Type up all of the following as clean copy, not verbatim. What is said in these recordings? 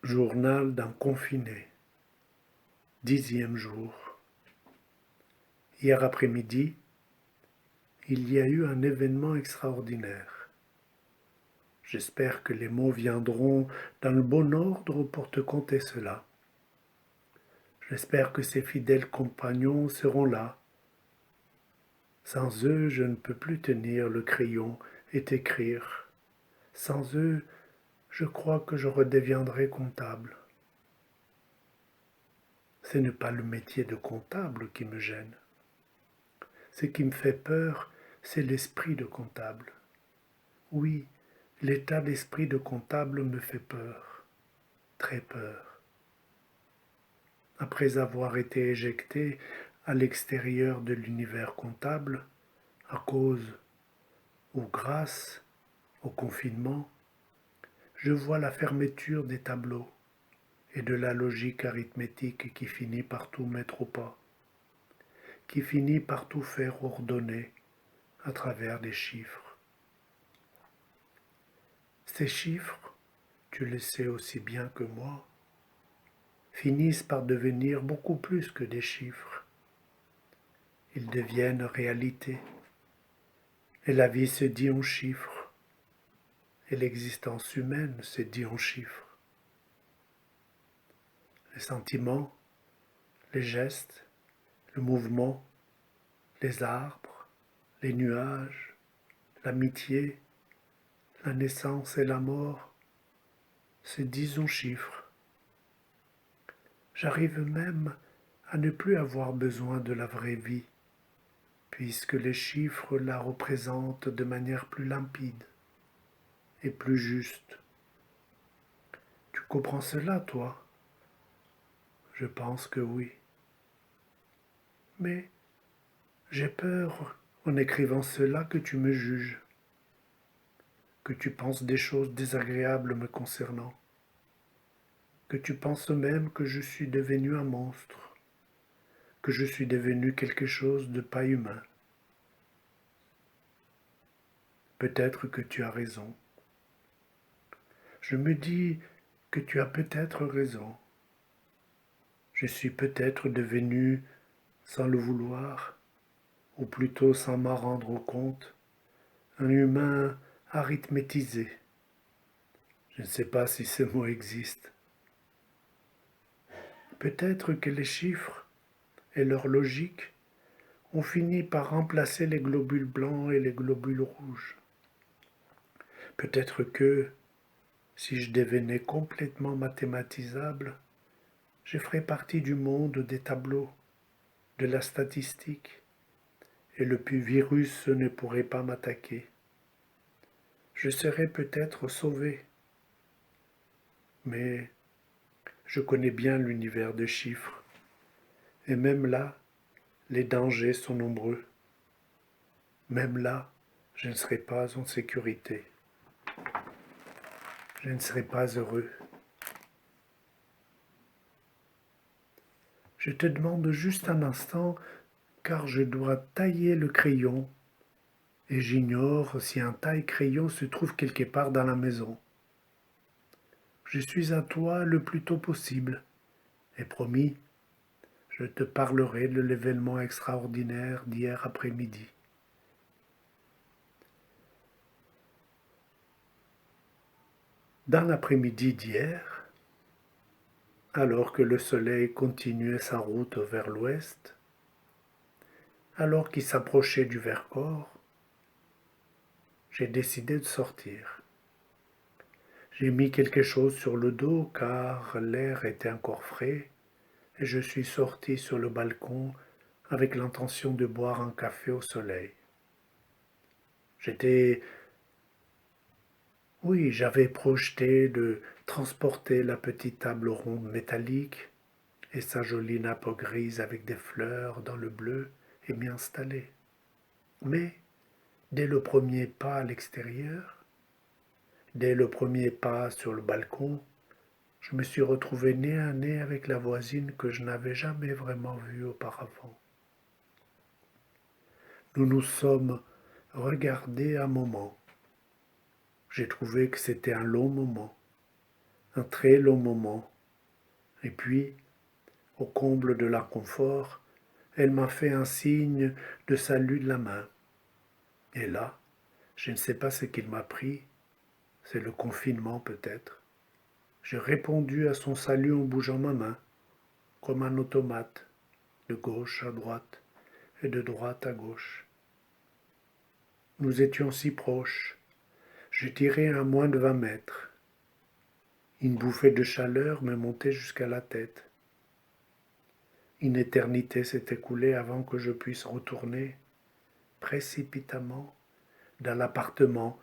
Journal d'un confiné, 10e jour. Hier après-midi, il y a eu un événement extraordinaire. J'espère que les mots viendront dans le bon ordre pour te conter cela. J'espère que ces fidèles compagnons seront là. Sans eux, je ne peux plus tenir le crayon et t'écrire. Sans eux, je crois que je redeviendrai comptable. Ce n'est pas le métier de comptable qui me gêne. Ce qui me fait peur, c'est l'esprit de comptable. Oui, l'état d'esprit de comptable me fait peur, très peur. Après avoir été éjecté à l'extérieur de l'univers comptable, à cause ou grâce au confinement, je vois la fermeture des tableaux et de la logique arithmétique qui finit par tout mettre au pas, qui finit par tout faire ordonner à travers des chiffres. Ces chiffres, tu le sais aussi bien que moi, finissent par devenir beaucoup plus que des chiffres. Ils deviennent réalité. Et la vie se dit en chiffres. Et l'existence humaine se dit en chiffres. Les sentiments, les gestes, le mouvement, les arbres, les nuages, l'amitié, la naissance et la mort se disent en chiffres. J'arrive même à ne plus avoir besoin de la vraie vie, puisque les chiffres la représentent de manière plus limpide et plus juste. Tu comprends cela, toi? Je pense que oui. Mais j'ai peur, en écrivant cela, que tu me juges, que tu penses des choses désagréables me concernant, que tu penses même que je suis devenu un monstre, que je suis devenu quelque chose de pas humain. Peut-être que tu as raison. Je me dis que tu as peut-être raison. Je suis peut-être devenu, sans le vouloir, ou plutôt sans m'en rendre compte, un humain arithmétisé. Je ne sais pas si ce mot existe. Peut-être que les chiffres et leur logique ont fini par remplacer les globules blancs et les globules rouges. Peut-être que, si je devenais complètement mathématisable, je ferais partie du monde des tableaux, de la statistique, et le virus ne pourrait pas m'attaquer. Je serais peut-être sauvé, mais je connais bien l'univers de chiffres, et même là, les dangers sont nombreux. Même là, je ne serai pas en sécurité. Je ne serai pas heureux. Je te demande juste un instant, car je dois tailler le crayon, et j'ignore si un taille-crayon se trouve quelque part dans la maison. Je suis à toi le plus tôt possible, et promis, je te parlerai de l'événement extraordinaire d'hier après-midi. Dans l'après-midi d'hier, alors que le soleil continuait sa route vers l'ouest, alors qu'il s'approchait du Vercors, j'ai décidé de sortir. J'ai mis quelque chose sur le dos car l'air était encore frais et je suis sorti sur le balcon avec l'intention de boire un café au soleil. J'avais projeté de transporter la petite table ronde métallique et sa jolie nappe grise avec des fleurs dans le bleu et m'y installer. Mais dès le premier pas à l'extérieur, dès le premier pas sur le balcon, je me suis retrouvé nez à nez avec la voisine que je n'avais jamais vraiment vue auparavant. Nous nous sommes regardés un moment. J'ai trouvé que c'était un long moment. un très long moment. Et puis, au comble de l'inconfort, elle m'a fait un signe de salut de la main. Et là, je ne sais pas ce qu'il m'a pris, c'est le confinement peut-être. J'ai répondu à son salut en bougeant ma main, comme un automate, de gauche à droite et de droite à gauche. Nous étions si proches, je dirais à moins de 20 mètres. Une bouffée de chaleur me montait jusqu'à la tête. Une éternité s'est écoulée avant que je puisse retourner précipitamment dans l'appartement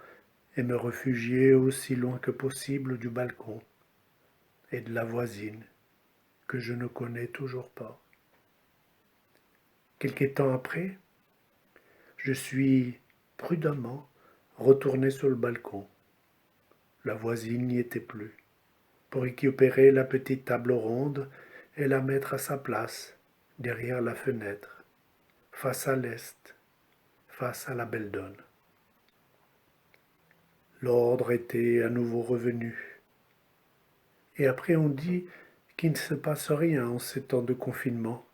et me réfugier aussi loin que possible du balcon et de la voisine que je ne connais toujours pas. Quelque temps après, je suis prudemment retourné sur le balcon. La voisine n'y était plus, pour récupérer la petite table ronde et la mettre à sa place, derrière la fenêtre, face à l'est, face à la belle donne. L'ordre était à nouveau revenu. Et après on dit qu'il ne se passe rien en ces temps de confinement,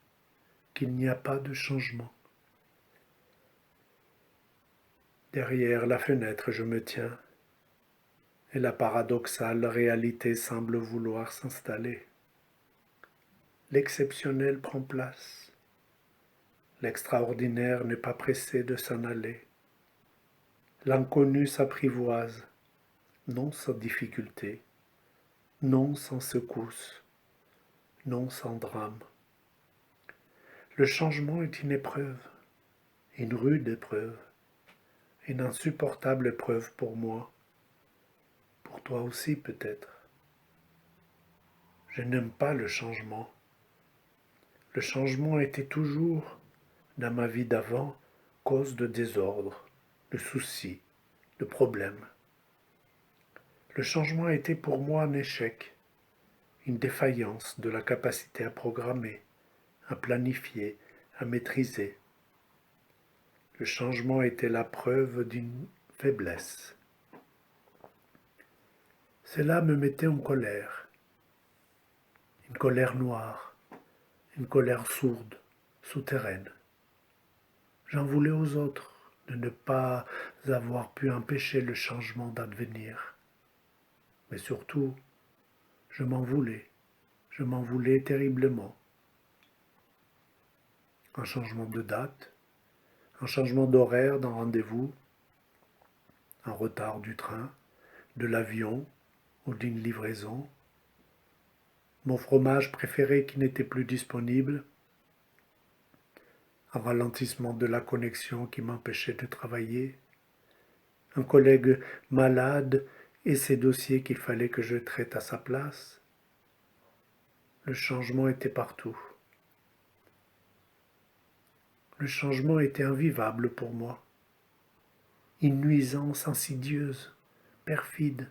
qu'il n'y a pas de changement. Derrière la fenêtre, je me tiens, et la paradoxale réalité semble vouloir s'installer. L'exceptionnel prend place. L'extraordinaire n'est pas pressé de s'en aller. L'inconnu s'apprivoise, non sans difficulté, non sans secousse, non sans drame. Le changement est une épreuve, une rude épreuve, une insupportable épreuve pour moi, pour toi aussi peut-être. Je n'aime pas le changement. Le changement était toujours, dans ma vie d'avant, cause de désordre, de soucis, de problèmes. Le changement était pour moi un échec, une défaillance de la capacité à programmer, à planifier, à maîtriser. Le changement était la preuve d'une faiblesse. Cela me mettait en colère, une colère noire, une colère sourde, souterraine. J'en voulais aux autres de ne pas avoir pu empêcher le changement d'advenir. Mais surtout, je m'en voulais terriblement. Un changement de date, un changement d'horaire d'un rendez-vous, un retard du train, de l'avion ou d'une livraison, mon fromage préféré qui n'était plus disponible, un ralentissement de la connexion qui m'empêchait de travailler, un collègue malade et ses dossiers qu'il fallait que je traite à sa place. Le changement était partout. Le changement était invivable pour moi. Une nuisance insidieuse, perfide,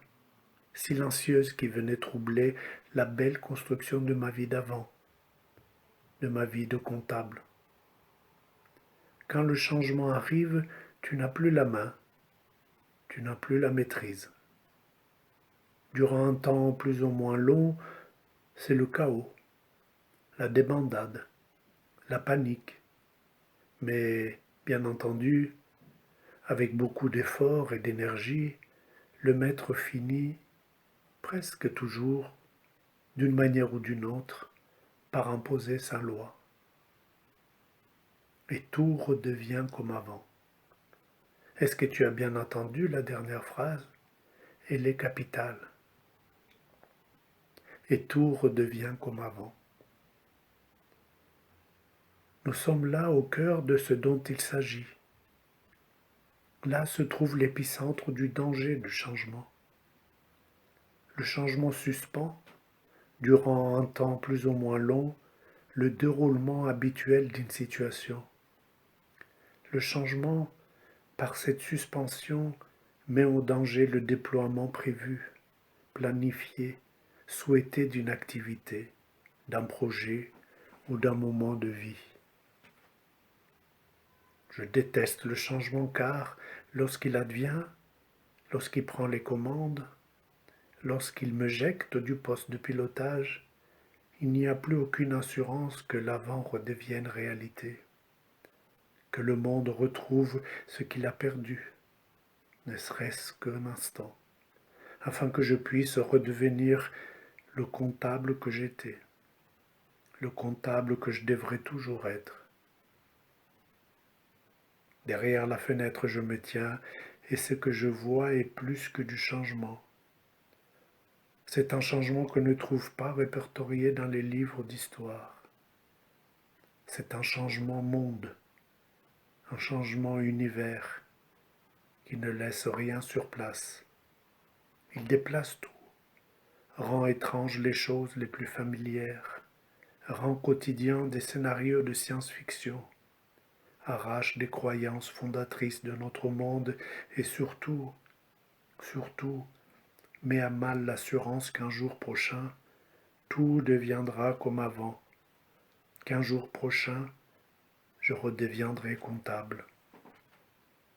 silencieuse qui venait troubler la belle construction de ma vie d'avant, de ma vie de comptable. Quand le changement arrive, tu n'as plus la main, tu n'as plus la maîtrise. Durant un temps plus ou moins long, c'est le chaos, la débandade, la panique. Mais, bien entendu, avec beaucoup d'efforts et d'énergie, le maître finit, presque toujours, d'une manière ou d'une autre, par imposer sa loi. Et tout redevient comme avant. Est-ce que tu as bien entendu la dernière phrase? Elle est capitale. Et tout redevient comme avant. Nous sommes là au cœur de ce dont il s'agit. Là se trouve l'épicentre du danger du changement. Le changement suspend, durant un temps plus ou moins long, le déroulement habituel d'une situation. Le changement, par cette suspension, met en danger le déploiement prévu, planifié, souhaité d'une activité, d'un projet ou d'un moment de vie. Je déteste le changement car, lorsqu'il advient, lorsqu'il prend les commandes, lorsqu'il me jette du poste de pilotage, il n'y a plus aucune assurance que l'avant redevienne réalité, que le monde retrouve ce qu'il a perdu, ne serait-ce qu'un instant, afin que je puisse redevenir le comptable que j'étais, le comptable que je devrais toujours être. Derrière la fenêtre, je me tiens, et ce que je vois est plus que du changement. C'est un changement que ne trouve pas répertorié dans les livres d'histoire. C'est un changement monde, un changement univers qui ne laisse rien sur place. Il déplace tout, rend étranges les choses les plus familières, rend quotidien des scénarios de science-fiction, arrache des croyances fondatrices de notre monde et surtout, met à mal l'assurance qu'un jour prochain, tout deviendra comme avant, qu'un jour prochain, je redeviendrai comptable.